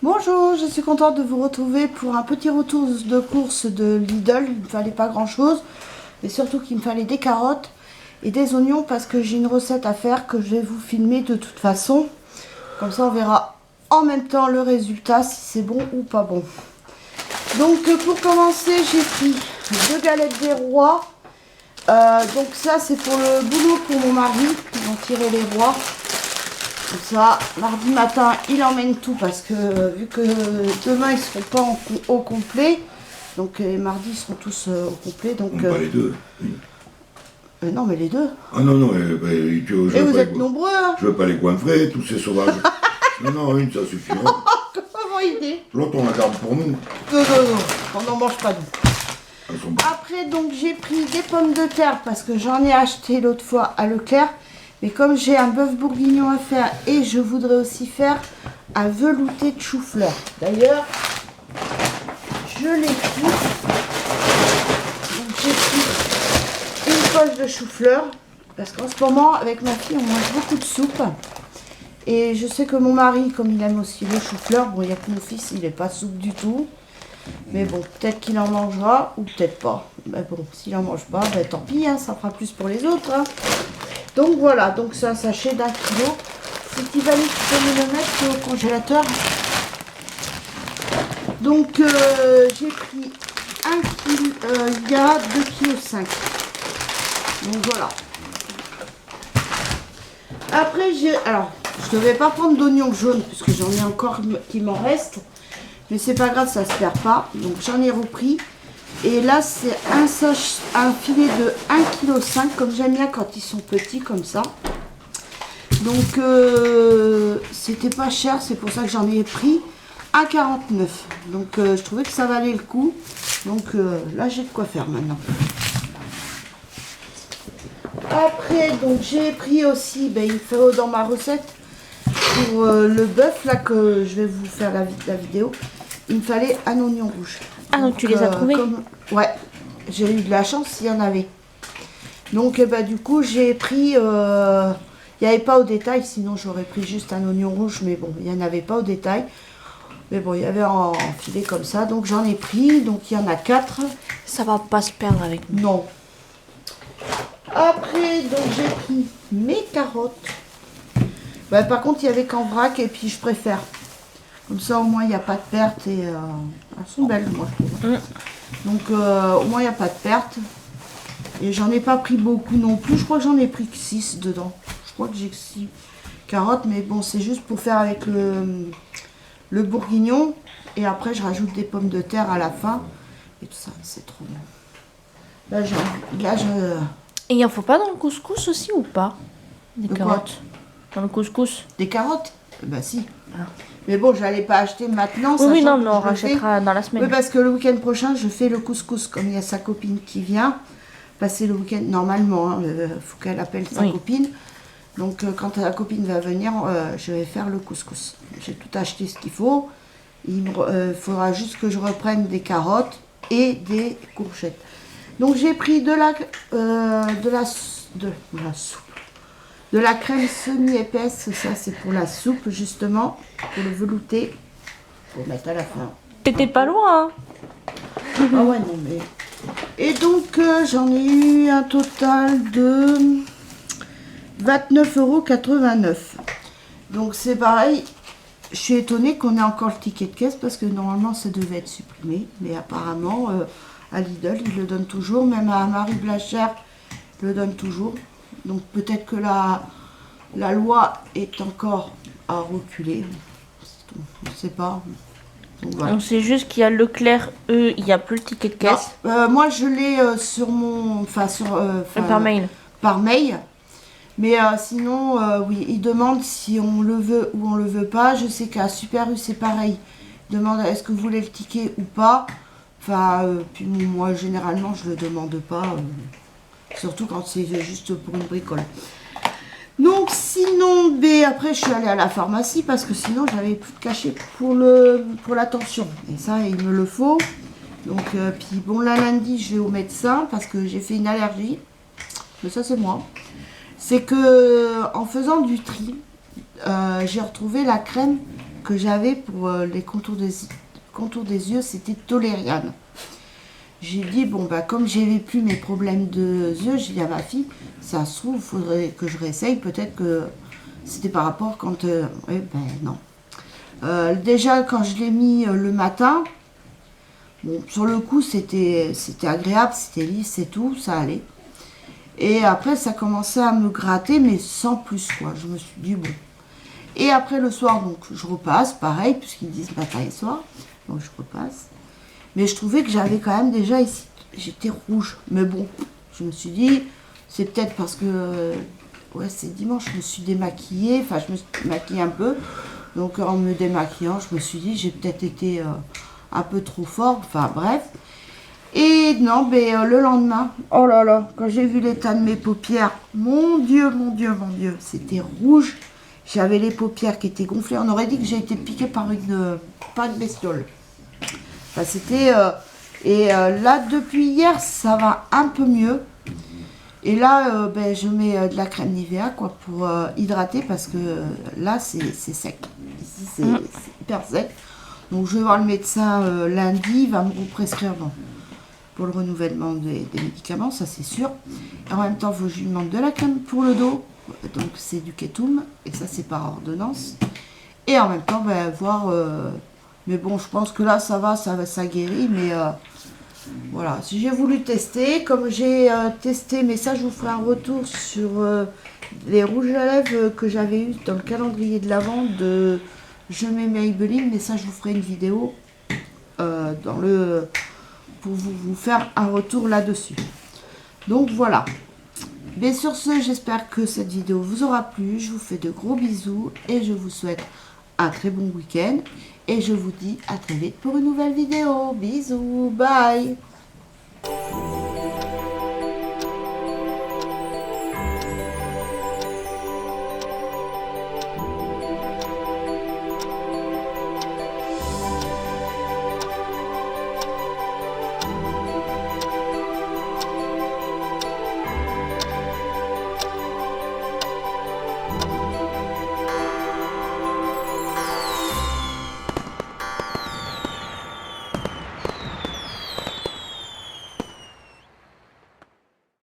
Bonjour, je suis contente de vous retrouver pour un petit retour de course de Lidl. Il ne me fallait pas grand chose, mais surtout qu'il me fallait des carottes et des oignons parce que j'ai une recette à faire que je vais vous filmer de toute façon. Comme ça on verra en même temps le résultat, si c'est bon ou pas bon. Donc pour commencer, j'ai pris 2 galettes des rois. Donc ça c'est pour le boulot pour mon mari, ils vont tirer les rois. Comme ça, mardi matin, il emmène tout parce que vu que demain ils ne seront pas au complet, donc mardi ils seront tous au complet. Donc, pas les deux. non, mais les deux. Ah non, non, Et vous êtes nombreux, hein. Je veux pas les coinfrer, tous ces sauvages. Non, une, ça suffira. Comment idée. L'autre, on la garde pour nous. Non, on n'en mange pas nous. Après, donc j'ai pris des pommes de terre parce que j'en ai acheté l'autre fois à Leclerc. Mais comme j'ai un bœuf bourguignon à faire et je voudrais aussi faire un velouté de chou-fleur. D'ailleurs, je l'ai pris. Donc j'ai pris une poche de chou-fleur. Parce qu'en ce moment, avec ma fille, on mange beaucoup de soupe. Et je sais que mon mari, comme il aime aussi le chou-fleur, bon, il n'y a que mon fils, il n'est pas soupe du tout. Mais bon, peut-être qu'il en mangera ou peut-être pas. Mais bon, s'il en mange pas, ben, tant pis, hein, ça fera plus pour les autres. Hein. Donc voilà, donc c'est un sachet d'1 kilo. Si tu vas tu peux me le mettre au congélateur. Donc j'ai pris 1 kilo, il y a 2,5 kg. Donc voilà. Après alors, je ne devais pas prendre d'oignons jaunes puisque j'en ai encore qui m'en reste. Mais c'est pas grave, ça se perd pas. Donc j'en ai repris. Et là, c'est un filet de 1,5 kg, comme j'aime bien quand ils sont petits, comme ça. Donc, c'était pas cher, c'est pour ça que j'en ai pris 1,49 €. Donc, je trouvais que ça valait le coup. Donc, là, j'ai de quoi faire maintenant. Après, donc, j'ai pris aussi, ben, il faut dans ma recette, pour le bœuf, là, que je vais vous faire la vidéo, il me fallait un oignon rouge. Ah, donc tu les as trouvés? Ouais, j'ai eu de la chance s'il y en avait. Donc bah, du coup j'ai pris, il n'y avait pas au détail, sinon j'aurais pris juste un oignon rouge, mais bon, il n'y en avait pas au détail. Mais bon, il y avait en filet comme ça, donc j'en ai pris, donc il y en a 4. Ça va pas se perdre avec nous. Non. Après, donc j'ai pris mes carottes. Bah, par contre, il y avait qu'en vrac et puis je préfère. Comme ça, au moins, il n'y a pas de perte et elles sont belles, moi, je trouve. Donc, au moins, il n'y a pas de perte. Et j'en ai pas pris beaucoup non plus. Je crois que j'en ai pris que 6 dedans. Je crois que j'ai que 6 carottes, mais bon, c'est juste pour faire avec le bourguignon. Et après, je rajoute des pommes de terre à la fin. Et tout ça, c'est trop bon. Là, Et il en faut pas dans le couscous aussi ou pas? Des carottes. Dans le couscous. Des carottes? Bah si. Ah. Mais bon, je n'allais pas acheter maintenant. Oui, non, mais on rachètera dans la semaine. Oui, parce que le week-end prochain, je fais le couscous. Comme il y a sa copine qui vient passer le week-end, normalement, il faut qu'elle appelle sa copine. Donc, quand la copine va venir, je vais faire le couscous. J'ai tout acheté ce qu'il faut. Il faudra juste que je reprenne des carottes et des courgettes. Donc, j'ai pris de la crème semi-épaisse, ça c'est pour la soupe justement, pour le velouté, pour mettre à la fin. T'étais pas loin, hein. Ah ouais, non mais... Et donc j'en ai eu un total de 29,89 €. Donc c'est pareil, je suis étonnée qu'on ait encore le ticket de caisse parce que normalement ça devait être supprimé. Mais apparemment à Lidl, ils le donnent toujours, même à Marie Blachère, ils le donnent toujours. Donc peut-être que la loi est encore à reculer. On ne sait pas. Donc, voilà. On sait juste qu'il y a Leclerc, eux, il n'y a plus le ticket de caisse. Moi je l'ai sur mon... Par mail. Par mail. Mais sinon, oui, ils demandent si on le veut ou on le veut pas. Je sais qu'à Super U c'est pareil. Ils demandent est-ce que vous voulez le ticket ou pas. Enfin, puis moi généralement je le demande pas. Surtout quand c'est juste pour une bricole. Donc sinon, après je suis allée à la pharmacie parce que sinon j'avais plus de cachet pour la tension. Et ça, il me le faut. Donc, puis bon, là lundi, je vais au médecin parce que j'ai fait une allergie. Mais ça, c'est moi. C'est que en faisant du tri, j'ai retrouvé la crème que j'avais pour les contours des yeux, c'était Tolériane. J'ai dit, bon, bah, comme j'avais plus mes problèmes de yeux, j'ai dit à ma fille, ça se trouve, il faudrait que je réessaye, peut-être que c'était par rapport quand... oui, ben non. Déjà, quand je l'ai mis le matin, bon, sur le coup, c'était agréable, c'était lisse, c'est tout, ça allait. Et après, ça commençait à me gratter, mais sans plus, quoi. Je me suis dit, bon. Et après, le soir, donc, je repasse, pareil, puisqu'ils disent matin et soir. Donc, je repasse. Mais je trouvais que j'avais quand même déjà ici, j'étais rouge. Mais bon, je me suis dit, c'est peut-être parce que, ouais, c'est dimanche, je me suis démaquillée, enfin, je me suis maquillée un peu. Donc, en me démaquillant, je me suis dit, j'ai peut-être été un peu trop fort, enfin, bref. Et non, mais le lendemain, oh là là, quand j'ai vu l'état de mes paupières, mon Dieu, mon Dieu, mon Dieu, c'était rouge. J'avais les paupières qui étaient gonflées. On aurait dit que j'ai été piquée par une bestiole. Enfin, c'était... là, depuis hier, ça va un peu mieux. Et là, ben, je mets de la crème Nivea, quoi, pour hydrater, parce que là, c'est sec. Ici, c'est hyper sec. Donc, je vais voir le médecin lundi. Il va me prescrire, bon, pour le renouvellement des médicaments, ça c'est sûr. Et en même temps, il faut que je lui demande de la crème pour le dos. Donc, c'est du Ketum. Et ça, c'est par ordonnance. Et en même temps, ben, voir... mais bon, je pense que là, ça guérit. Mais voilà, si j'ai voulu tester, comme j'ai testé, mais ça, je vous ferai un retour sur les rouges à lèvres que j'avais eu dans le calendrier de l'Avent de Je mets Maybelline. Mais ça, je vous ferai une vidéo pour vous faire un retour là-dessus. Donc voilà. Mais sur ce, j'espère que cette vidéo vous aura plu. Je vous fais de gros bisous et je vous souhaite un très bon week-end. Et je vous dis à très vite pour une nouvelle vidéo. Bisous, bye.